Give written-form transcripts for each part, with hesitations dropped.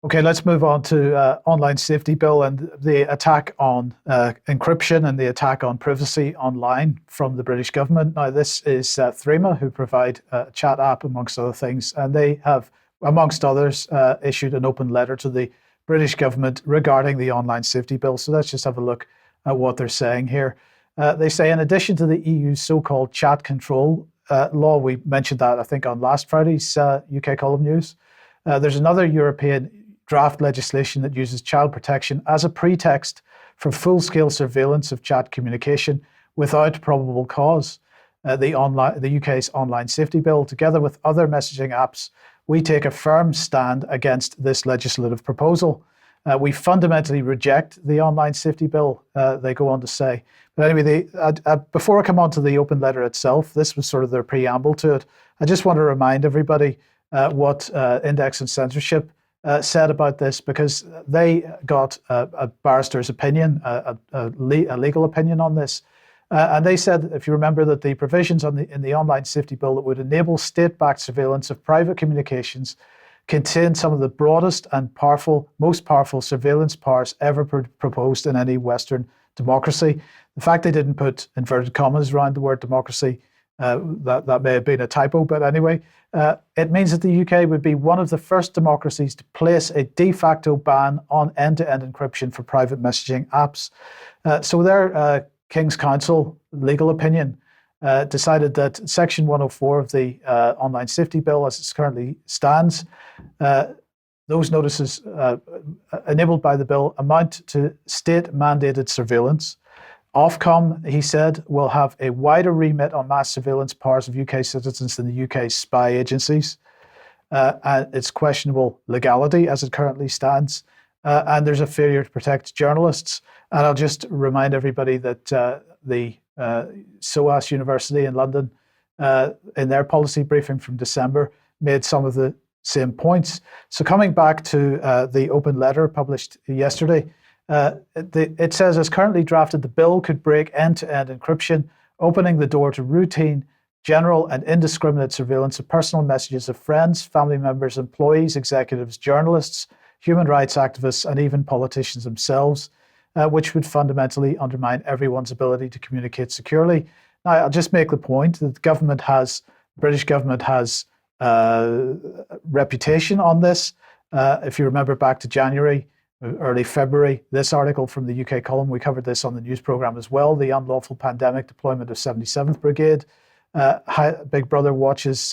Okay, let's move on to online safety bill and the attack on encryption and the attack on privacy online from the British government. Now, this is Threema, who provide a chat app, amongst other things, and they have, amongst others, issued an open letter to the British government regarding the online safety bill. So let's just have a look at what they're saying here. They say, in addition to the EU's so-called chat control law, we mentioned that, I think, on last Friday's UK column news, there's another European draft legislation that uses child protection as a pretext for full-scale surveillance of chat communication without probable cause. The UK's online safety bill, together with other messaging apps, we take a firm stand against this legislative proposal. We fundamentally reject the online safety bill, they go on to say. But anyway, before I come on to the open letter itself, this was sort of their preamble to it. I just want to remind everybody what Index and Censorship said about this, because they got a barrister's opinion, a legal opinion on this. And they said, if you remember, that the provisions in the online safety bill that would enable state-backed surveillance of private communications contain some of the broadest and most powerful surveillance powers ever proposed in any Western democracy. The fact they didn't put inverted commas around the word democracy, that may have been a typo, but anyway, it means that the UK would be one of the first democracies to place a de facto ban on end-to-end encryption for private messaging apps. So their King's Counsel legal opinion decided that Section 104 of the Online Safety Bill, as it currently stands, those notices enabled by the bill amount to state-mandated surveillance. Ofcom, he said, will have a wider remit on mass surveillance powers of UK citizens than the UK's spy agencies. And it's questionable legality as it currently stands. And there's a failure to protect journalists. And I'll just remind everybody that the SOAS University in London, in their policy briefing from December, made some of the same points. So coming back to the open letter published yesterday, it says, as currently drafted, the bill could break end-to-end encryption, opening the door to routine, general and indiscriminate surveillance of personal messages of friends, family members, employees, executives, journalists, human rights activists, and even politicians themselves, which would fundamentally undermine everyone's ability to communicate securely. Now, I'll just make the point that the British government has reputation on this. If you remember back to January, early February, this article from the UK column, we covered this on the news programme as well, the unlawful pandemic deployment of 77th Brigade. Big Brother watches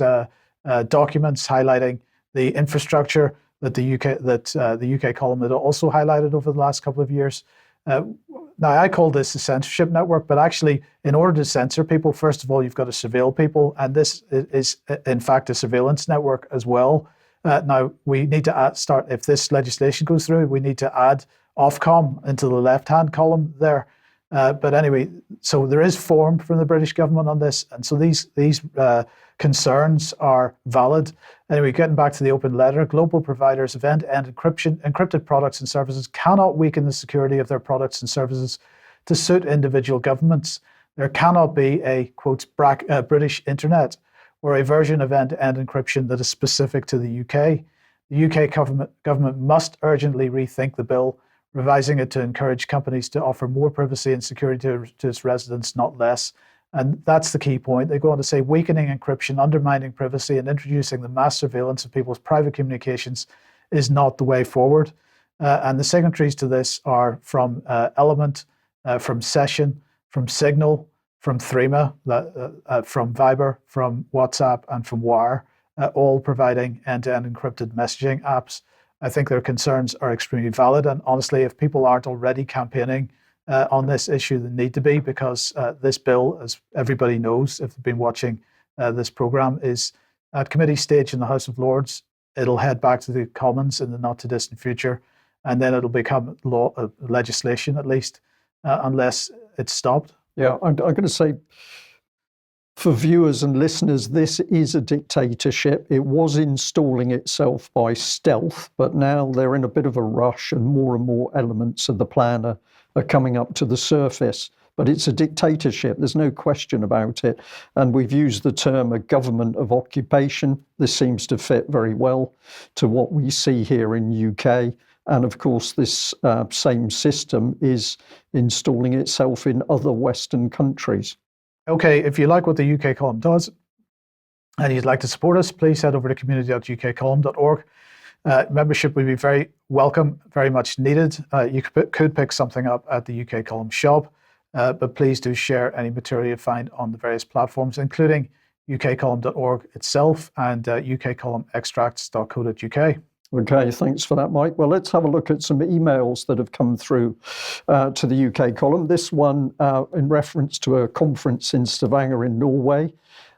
documents highlighting the infrastructure that the UK column had also highlighted over the last couple of years. Now, I call this a censorship network, but actually, in order to censor people, first of all, you've got to surveil people, and this is in fact a surveillance network as well. Now, we need to start, if this legislation goes through, we need to add Ofcom into the left-hand column there. But anyway, so there is form from the British government on this, and so these concerns are valid. Anyway, getting back to the open letter, global providers of end-to-end encrypted products and services cannot weaken the security of their products and services to suit individual governments. There cannot be a, quote, British internet or a version of end-to-end encryption that is specific to the UK. The UK government must urgently rethink the bill, revising it to encourage companies to offer more privacy and security to its residents, not less. And that's the key point. They go on to say weakening encryption, undermining privacy, and introducing the mass surveillance of people's private communications is not the way forward. And the signatories to this are from Element, from Session, from Signal, from Threema, from Viber, from WhatsApp, and from Wire, all providing end-to-end encrypted messaging apps. I think their concerns are extremely valid. And honestly, if people aren't already campaigning on this issue, they need to be, because this bill, as everybody knows, if they've been watching this programme, is at committee stage in the House of Lords. It'll head back to the Commons in the not-too-distant future, and then it'll become legislation, at least, unless it's stopped. Yeah, I'm going to say, for viewers and listeners, this is a dictatorship. It was installing itself by stealth, but now they're in a bit of a rush, and more elements of the plan are coming up to the surface. but it's a dictatorship. There's no question about it. And we've used the term a government of occupation. This seems to fit very well to what we see here in UK. And of course, this same system is installing itself in other Western countries. Okay, if you like what the UK column does and you'd like to support us, please head over to community.ukcolumn.org. Membership would be very welcome, very much needed. You could pick something up at the UK column shop, but please do share any material you find on the various platforms, including ukcolumn.org itself and ukcolumnextracts.co.uk. Okay, thanks for that, Mike. Well, let's have a look at some emails that have come through to the UK column. This one in reference to a conference in Stavanger in Norway.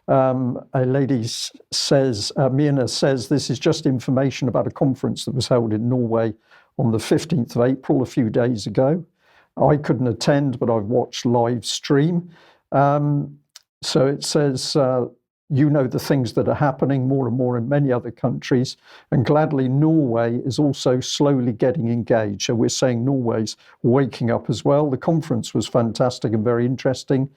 A lady says, Mina says, this is just information about a conference that was held in Norway on the 15th of April, a few days ago. I couldn't attend, but I've watched live stream. So it says, you know the things that are happening more and more in many other countries, and gladly Norway is also slowly getting engaged. So we're saying Norway's waking up as well. The conference was fantastic and very interesting.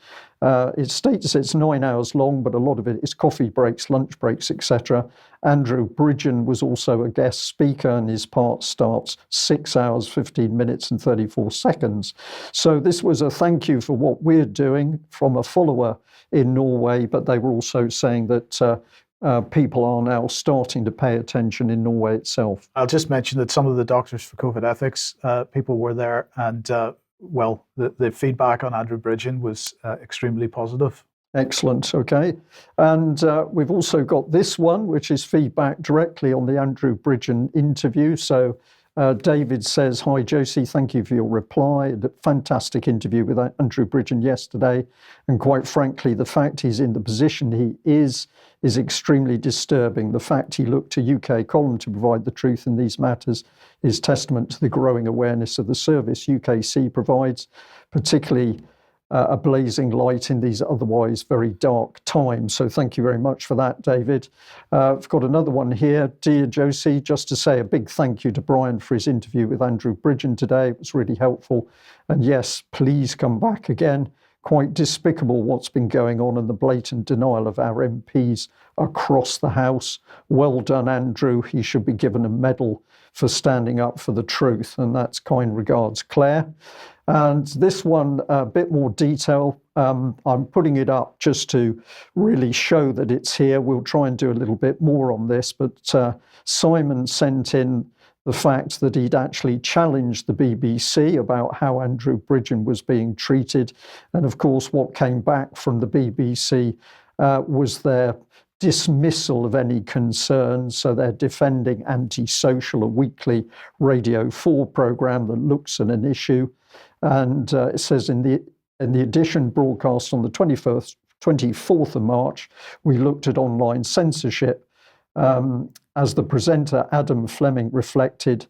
It states it's 9 hours long, but a lot of it is coffee breaks, lunch breaks, etc. Andrew Bridgen was also a guest speaker, and his part starts 6 hours, 15 minutes and 34 seconds. So this was a thank you for what we're doing from a follower in Norway, but they were also saying that people are now starting to pay attention in Norway itself. I'll just mention that some of the Doctors for COVID Ethics people were there, and well, the feedback on Andrew Bridgen was extremely positive. Excellent. Okay. And we've also got this one, which is feedback directly on the Andrew Bridgen interview. So David says, hi, Josie, thank you for your reply. A fantastic interview with Andrew Bridgen yesterday. And quite frankly, the fact he's in the position he is extremely disturbing. The fact he looked to UK column to provide the truth in these matters is testament to the growing awareness of the service UKC provides, particularly a blazing light in these otherwise very dark times. So thank you very much for that, David. I've got another one here. Dear Josie, just to say a big thank you to Brian for his interview with Andrew Bridgen today. It was really helpful. And yes, please come back again. Quite despicable what's been going on and the blatant denial of our MPs across the House. Well done, Andrew. He should be given a medal for standing up for the truth. And that's kind regards, Claire. And this one, a bit more detail. I'm putting it up just to really show that it's here. We'll try and do a little bit more on this, but Simon sent in the fact that he'd actually challenged the BBC about how Andrew Bridgen was being treated. And of course, what came back from the BBC was their dismissal of any concerns. So they're defending Antisocial, a weekly Radio 4 programme that looks at an issue. And it says in the edition broadcast on the 24th of March, we looked at online censorship. As the presenter Adam Fleming reflected,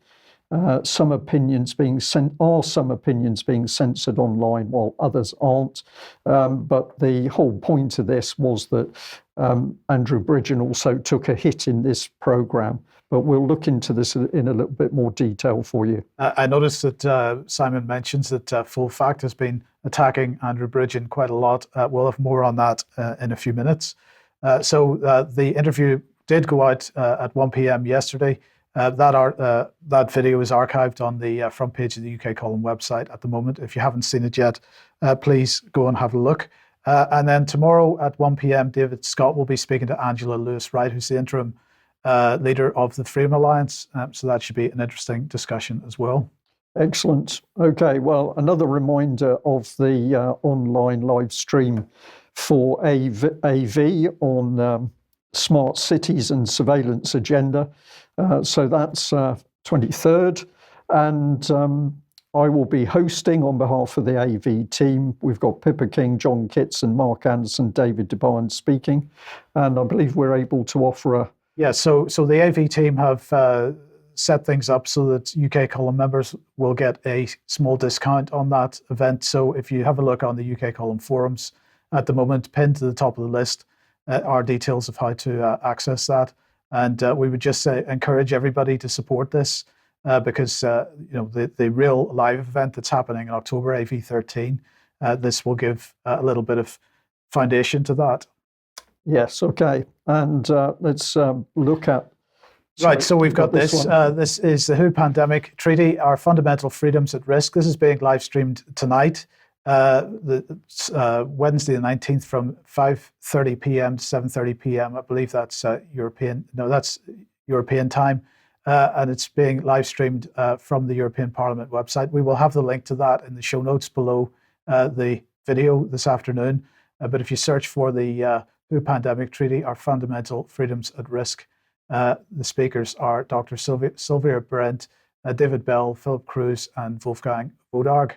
some opinions being censored online while others aren't. But the whole point of this was that Andrew Bridgen also took a hit in this programme. But we'll look into this in a little bit more detail for you. I noticed that Simon mentions that Full Fact has been attacking Andrew Bridgen quite a lot. We'll have more on that in a few minutes. So the interview did go out at 1 p.m. yesterday. That video is archived on the front page of the UK Column website at the moment. If you haven't seen it yet, please go and have a look. And then tomorrow at 1 p.m, David Scott will be speaking to Angela Lewis-Wright, who's the interim leader of the Threema Alliance. So that should be an interesting discussion as well. Excellent. Okay, well, another reminder of the online live stream for AV on smart cities and surveillance agenda. So that's 23rd. And I will be hosting on behalf of the AV team. We've got Pippa King, John Kitson, Mark Anderson, David DeBarn speaking. And I believe we're able to offer a... Yeah, so the AV team have set things up so that UK Column members will get a small discount on that event. So if you have a look on the UK Column forums at the moment, pinned to the top of the list are details of how to access that. And we would just encourage everybody to support this because the real live event that's happening in October, AV13, this will give a little bit of foundation to that. Yes, okay. And let's look at... Right, so we've got this. This is the WHO Pandemic Treaty, Our Fundamental Freedoms at Risk. This is being live streamed tonight, Wednesday the 19th from 5:30 p.m. to 7:30 p.m. I believe that's that's European time. And it's being live streamed from the European Parliament website. We will have the link to that in the show notes below the video this afternoon. But if you search for the WHO Pandemic Treaty, Our Fundamental Freedoms at Risk, the speakers are Dr. Sylvia Brent, David Bell, Philip Cruz, and Wolfgang Wodarg.